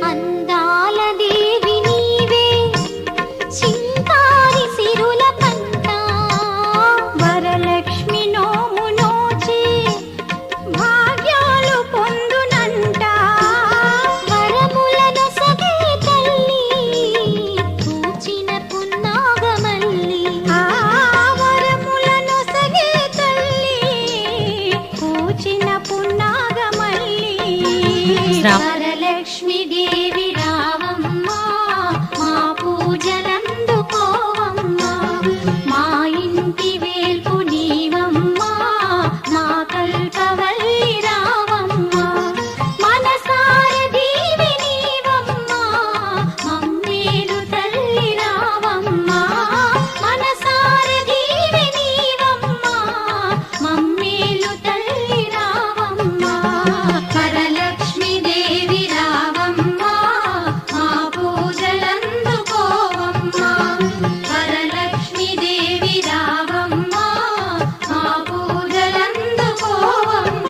అందాల దేవి నీవే చింకారి సిరుల పంట వరలక్ష్మి నోము నోచి భాగ్యాలు పొందునంట వరములను సగే తల్లి పూచిన పున్నాగమల్లి వరములను సగే తల్లి పూచిన పున్నాగమల్లి వరలక్ష్మి దేవి రావ